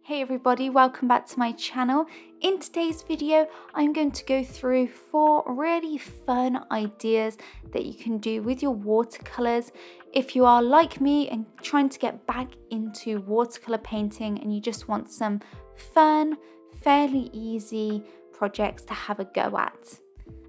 Hey everybody, welcome back to my channel. In today's video, I'm going to go through 4 really fun ideas that you can do with your watercolors. If you are like me and trying to get back into watercolor painting and you just want some fun, fairly easy projects to have a go at.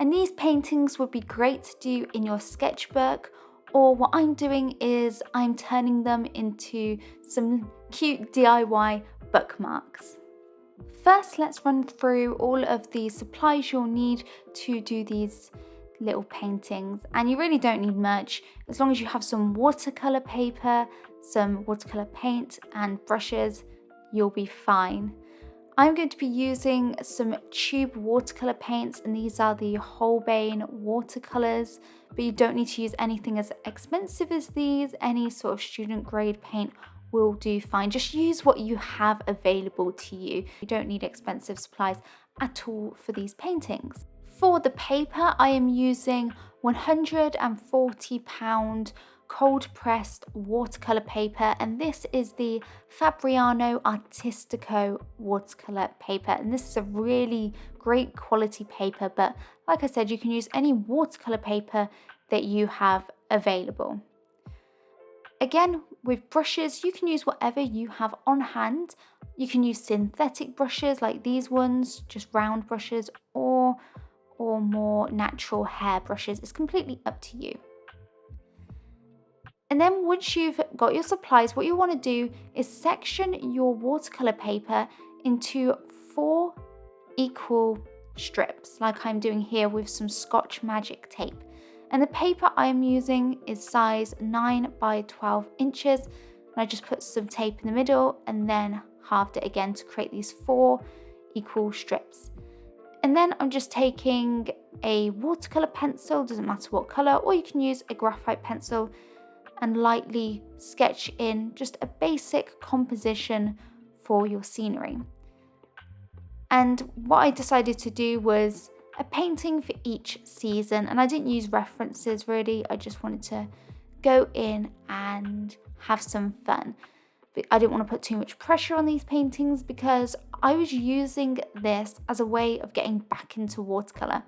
And these paintings would be great to do in your sketchbook, or what I'm doing is I'm turning them into some cute DIY bookmarks. First, let's run through all of the supplies you'll need to do these little paintings. And you really don't need much, as long as you have some watercolor paper, some watercolor paint and brushes, you'll be fine. I'm going to be using some tube watercolor paints, and these are the Holbein watercolors, but you don't need to use anything as expensive as these. Any sort of student grade paint will do fine. Just use what you have available to you. You don't need expensive supplies at all for these paintings. For the paper, I am using 140-pound cold pressed watercolor paper, and this is the Fabriano Artistico watercolor paper, and this is a really great quality paper, but like I said, you can use any watercolor paper that you have available. Again, with brushes, you can use whatever you have on hand. You can use synthetic brushes like these ones, just round brushes, or more natural hair brushes. It's completely up to you. And then once you've got your supplies, what you want to do is section your watercolor paper into 4 equal strips, like I'm doing here with some Scotch Magic tape. And the paper I'm using is size 9 by 12 inches. And I just put some tape in the middle and then halved it again to create these 4 equal strips. And then I'm just taking a watercolor pencil, doesn't matter what color, or you can use a graphite pencil, and lightly sketch in just a basic composition for your scenery. And what I decided to do was a painting for each season, and I didn't use references really. I just wanted to go in and have some fun. But I didn't want to put too much pressure on these paintings because I was using this as a way of getting back into watercolor,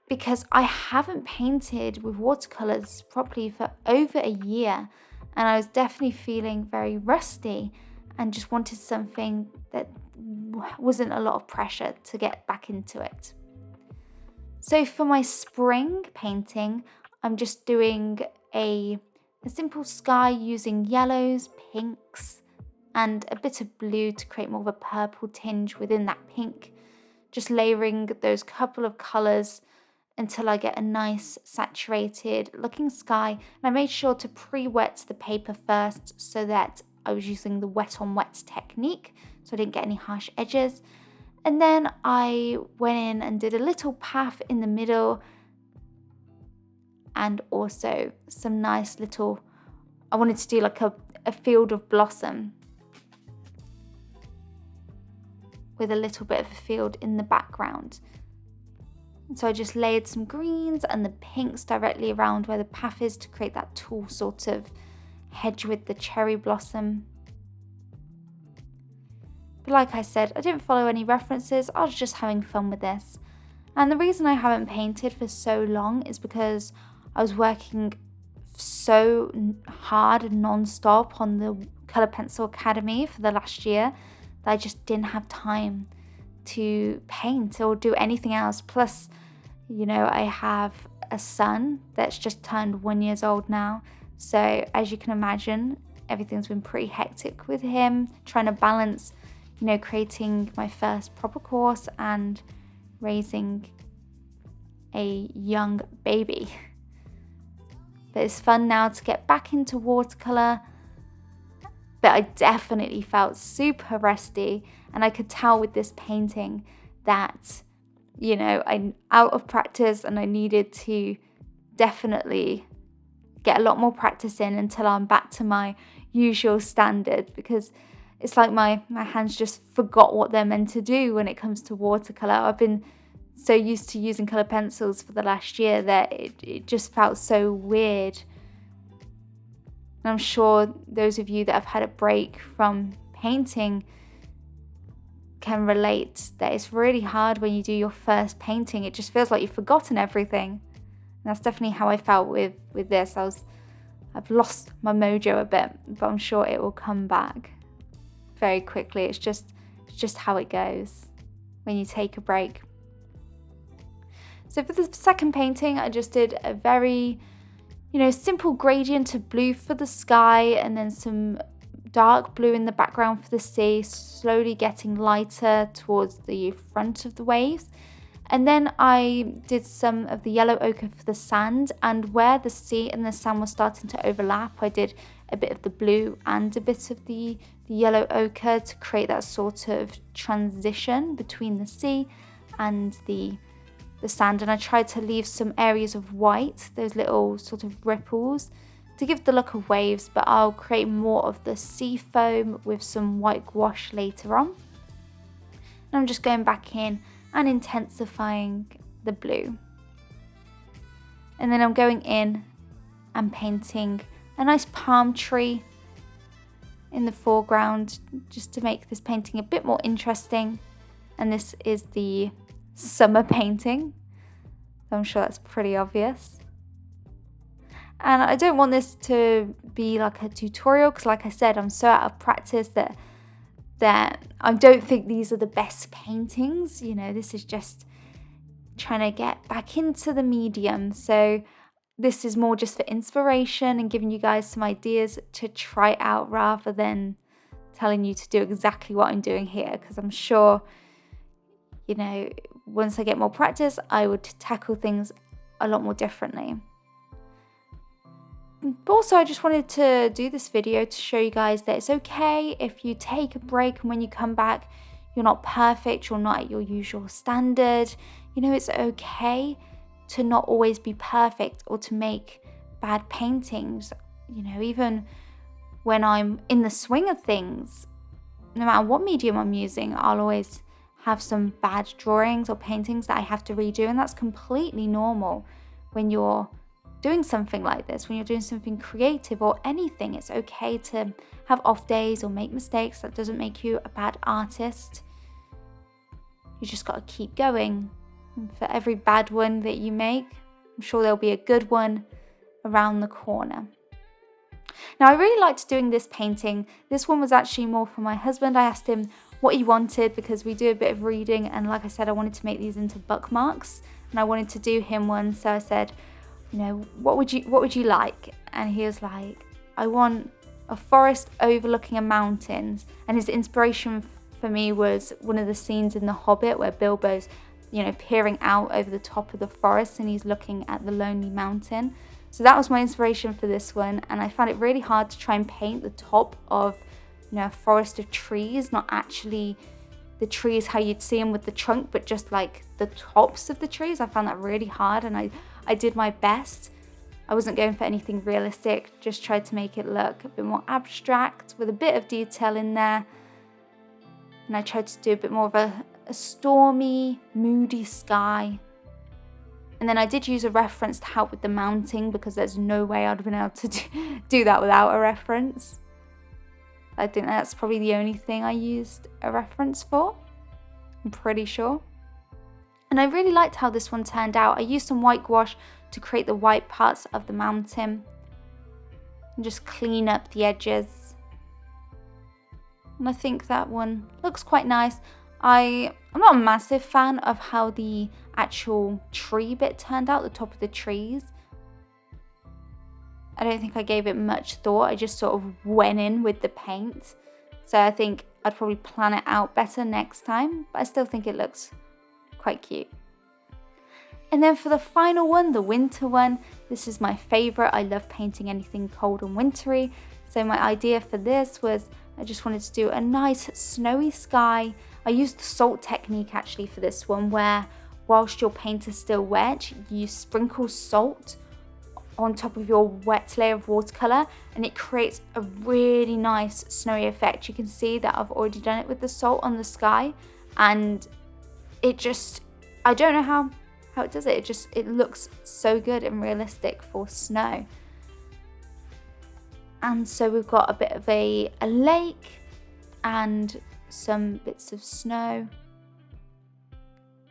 because I haven't painted with watercolors properly for over a year, and I was definitely feeling very rusty and just wanted something that wasn't a lot of pressure to get back into it. So for my spring painting, I'm just doing a simple sky using yellows, pinks, and a bit of blue to create more of a purple tinge within that pink. Just layering those couple of colors until I get a nice saturated looking sky. And I made sure to pre-wet the paper first so that I was using the wet on wet technique, so I didn't get any harsh edges. And then I went in and did a little path in the middle, and also some nice little, I wanted to do like a field of blossom with a little bit of a field in the background. And so I just layered some greens and the pinks directly around where the path is to create that tall sort of hedge with the cherry blossom. But like I said, I didn't follow any references. I was just having fun with this. And the reason I haven't painted for so long is because I was working so hard non-stop on the Colour Pencil Academy for the last year that I just didn't have time to paint or do anything else. Plus, you know, I have a son that's just turned 1 year old now. So as you can imagine, everything's been pretty hectic with him, trying to balance, you know, creating my first proper course and raising a young baby. But it's fun now to get back into watercolor. But I definitely felt super rusty, and I could tell with this painting that, you know, I'm out of practice and I needed to definitely get a lot more practice in until I'm back to my usual standard, because it's like my hands just forgot what they're meant to do when it comes to watercolor. I've been so used to using colour pencils for the last year that it just felt so weird. And I'm sure those of you that have had a break from painting can relate that it's really hard when you do your first painting. It just feels like you've forgotten everything. And that's definitely how I felt with this. I've lost my mojo a bit, but I'm sure it will come back very quickly. It's just how it goes when you take a break. So for the second painting, I just did a very, simple gradient of blue for the sky and then some dark blue in the background for the sea, slowly getting lighter towards the front of the waves. And then I did some of the yellow ochre for the sand, and where the sea and the sand were starting to overlap, I did a bit of the blue and a bit of the yellow ochre to create that sort of transition between the sea and the sand. And I tried to leave some areas of white, those little sort of ripples, to give the look of waves, but I'll create more of the sea foam with some white gouache later on. And I'm just going back in and intensifying the blue. And then I'm going in and painting a nice palm tree in the foreground just to make this painting a bit more interesting. And this is the summer painting. I'm sure that's pretty obvious. And I don't want this to be like a tutorial because, like I said, I'm so out of practice that I don't think these are the best paintings. This is just trying to get back into the medium. So this is more just for inspiration and giving you guys some ideas to try out rather than telling you to do exactly what I'm doing here, because I'm sure, once I get more practice, I would tackle things a lot more differently. But also, I just wanted to do this video to show you guys that it's okay if you take a break and when you come back, you're not perfect, you're not at your usual standard. It's okay to not always be perfect or to make bad paintings. Even when I'm in the swing of things, no matter what medium I'm using, I'll always have some bad drawings or paintings that I have to redo, and that's completely normal when you're doing something like this, when you're doing something creative or anything. It's okay to have off days or make mistakes. That doesn't make you a bad artist. You just got to keep going. And for every bad one that you make, I'm sure there'll be a good one around the corner. Now, I really liked doing this painting. This one was actually more for my husband. I asked him what he wanted because we do a bit of reading, and like I said, I wanted to make these into bookmarks and I wanted to do him one. So I said, what would you like? And he was like, I want a forest overlooking a mountain. And his inspiration for me was one of the scenes in The Hobbit where Bilbo's, peering out over the top of the forest and he's looking at the lonely mountain. So that was my inspiration for this one. And I found it really hard to try and paint the top of, a forest of trees, not actually the trees how you'd see them with the trunk, but just like the tops of the trees. I found that really hard, and I did my best. I wasn't going for anything realistic, just tried to make it look a bit more abstract with a bit of detail in there. And I tried to do a bit more of a stormy, moody sky. And then I did use a reference to help with the mounting because there's no way I'd have been able to do that without a reference. I think that's probably the only thing I used a reference for, I'm pretty sure. And I really liked how this one turned out. I used some white gouache to create the white parts of the mountain and just clean up the edges. And I think that one looks quite nice. I'm not a massive fan of how the actual tree bit turned out, the top of the trees. I don't think I gave it much thought. I just sort of went in with the paint. So I think I'd probably plan it out better next time, but I still think it looks quite cute. And then for the final one, the winter one, this is my favorite. I love painting anything cold and wintry. So my idea for this was I just wanted to do a nice snowy sky. I used the salt technique actually for this one, where whilst your paint is still wet, you sprinkle salt on top of your wet layer of watercolor, and it creates a really nice snowy effect. You can see that I've already done it with the salt on the sky, and it just, I don't know how it does it. It looks so good and realistic for snow. And so we've got a bit of a lake and some bits of snow,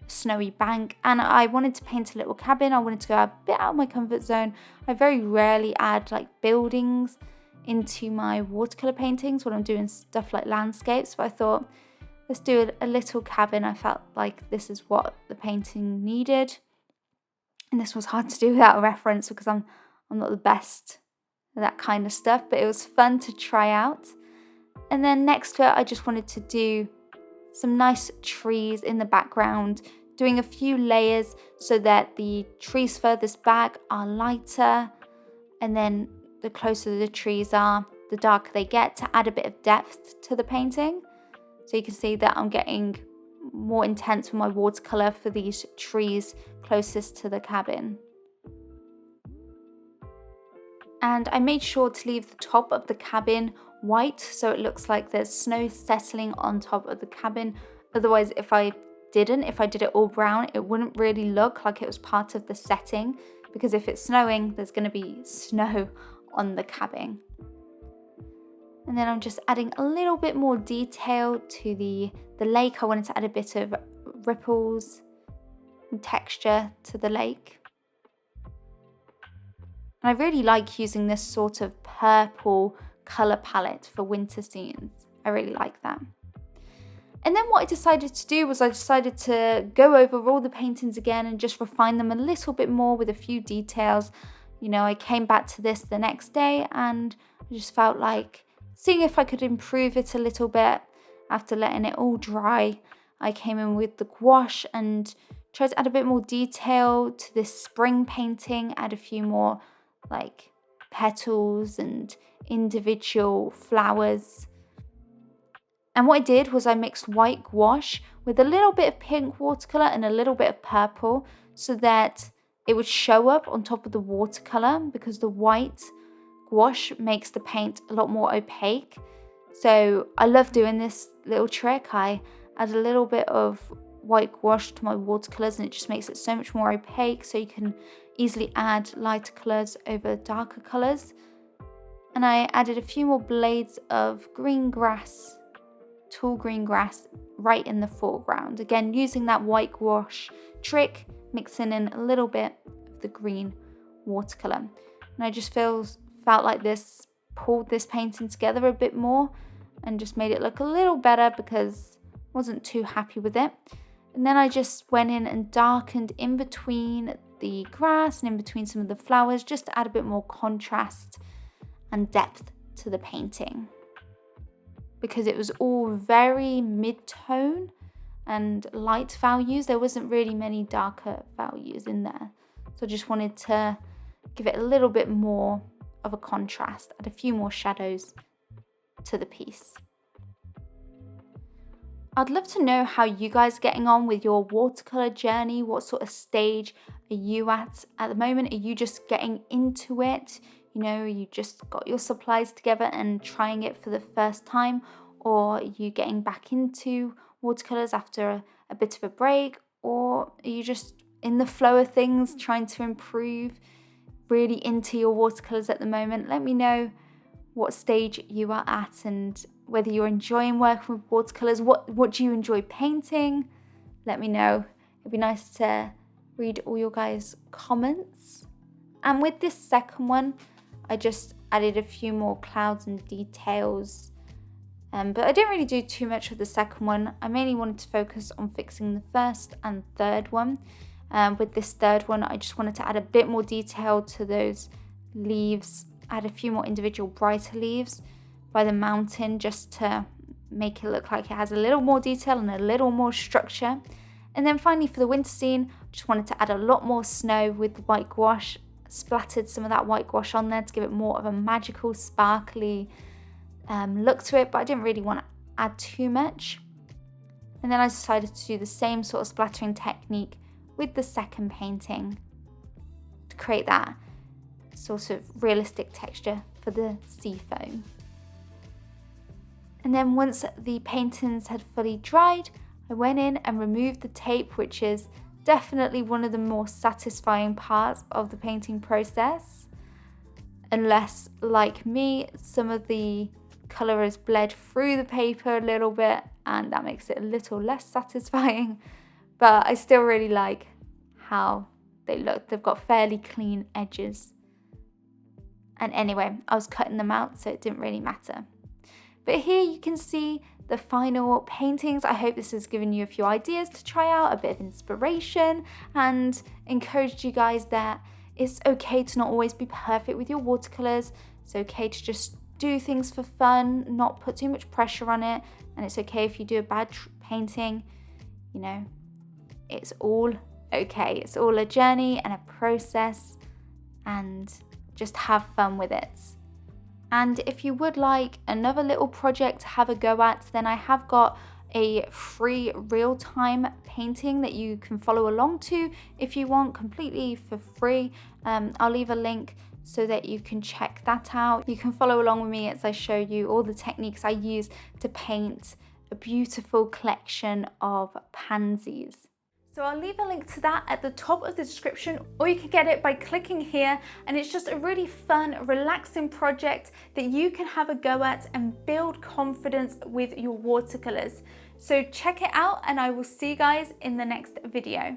snowy bank, and I wanted to paint a little cabin. I wanted to go a bit out of my comfort zone. I very rarely add like buildings into my watercolor paintings when I'm doing stuff like landscapes, but I thought, let's do a little cabin. I felt like this is what the painting needed, and this was hard to do without a reference because I'm not the best at that kind of stuff, but it was fun to try out. And then next to it, I just wanted to do some nice trees in the background, doing a few layers so that the trees furthest back are lighter, and then the closer the trees are, the darker they get, to add a bit of depth to the painting. So you can see that I'm getting more intense with my watercolor for these trees closest to the cabin. And I made sure to leave the top of the cabin white so it looks like there's snow settling on top of the cabin. Otherwise, if I did it all brown, it wouldn't really look like it was part of the setting, because if it's snowing, there's going to be snow on the cabin. And then I'm just adding a little bit more detail to the lake. I wanted to add a bit of ripples and texture to the lake. And I really like using this sort of purple colour palette for winter scenes. I really like that. And then what I decided to do was I decided to go over all the paintings again and just refine them a little bit more with a few details. You know, I came back to this the next day and I just felt like seeing if I could improve it a little bit. After letting it all dry, I came in with the gouache and tried to add a bit more detail to this spring painting, add a few more like petals and individual flowers. And what I did was I mixed white gouache with a little bit of pink watercolor and a little bit of purple so that it would show up on top of the watercolor, because the white gouache makes the paint a lot more opaque. So I love doing this little trick. I add a little bit of white gouache to my watercolors and it just makes it so much more opaque, so you can easily add lighter colors over darker colors. And I added a few more blades of green grass, tall green grass, right in the foreground. Again, using that white gouache trick, mixing in a little bit of the green watercolor. And I just felt like this pulled this painting together a bit more and just made it look a little better, because I wasn't too happy with it. And then I just went in and darkened in between the grass and in between some of the flowers, just to add a bit more contrast and depth to the painting, because it was all very mid-tone and light values. There wasn't really many darker values in there. So I just wanted to give it a little bit more of a contrast, add a few more shadows to the piece. I'd love to know how you guys are getting on with your watercolor journey. What sort of stage are you at the moment? Are you just getting into it? You know, you just got your supplies together and trying it for the first time? Or are you getting back into watercolors after a bit of a break? Or are you just in the flow of things, trying to improve, really into your watercolors at the moment? Let me know what stage you are at and whether you're enjoying working with watercolors. What do you enjoy painting? Let me know. It'd be nice to read all your guys' comments. And with this second one, I just added a few more clouds and details. But I didn't really do too much with the second one. I mainly wanted to focus on fixing the first and third one. With this third one, I just wanted to add a bit more detail to those leaves, add a few more individual brighter leaves by the mountain, just to make it look like it has a little more detail and a little more structure. And then finally for the winter scene, just wanted to add a lot more snow with the white gouache. Splattered some of that white gouache on there to give it more of a magical, sparkly look to it, but I didn't really want to add too much. And then I decided to do the same sort of splattering technique with the second painting to create that sort of realistic texture for the sea foam. And then once the paintings had fully dried, I went in and removed the tape, which is definitely one of the more satisfying parts of the painting process. Unless, like me, some of the colour has bled through the paper a little bit and that makes it a little less satisfying, but I still really like how they look. They've got fairly clean edges. And anyway, I was cutting them out, so it didn't really matter. But here you can see the final paintings. I hope this has given you a few ideas to try out, a bit of inspiration, and encouraged you guys that it's okay to not always be perfect with your watercolors. It's okay to just do things for fun, not put too much pressure on it. And it's okay if you do a bad painting, you know, it's all okay. It's all a journey and a process, and just have fun with it. And if you would like another little project to have a go at, then I have got a free real-time painting that you can follow along to if you want, completely for free. I'll leave a link so that you can check that out. You can follow along with me as I show you all the techniques I use to paint a beautiful collection of pansies. So I'll leave a link to that at the top of the description, or you can get it by clicking here, and it's just a really fun, relaxing project that you can have a go at and build confidence with your watercolors. So check it out, and I will see you guys in the next video.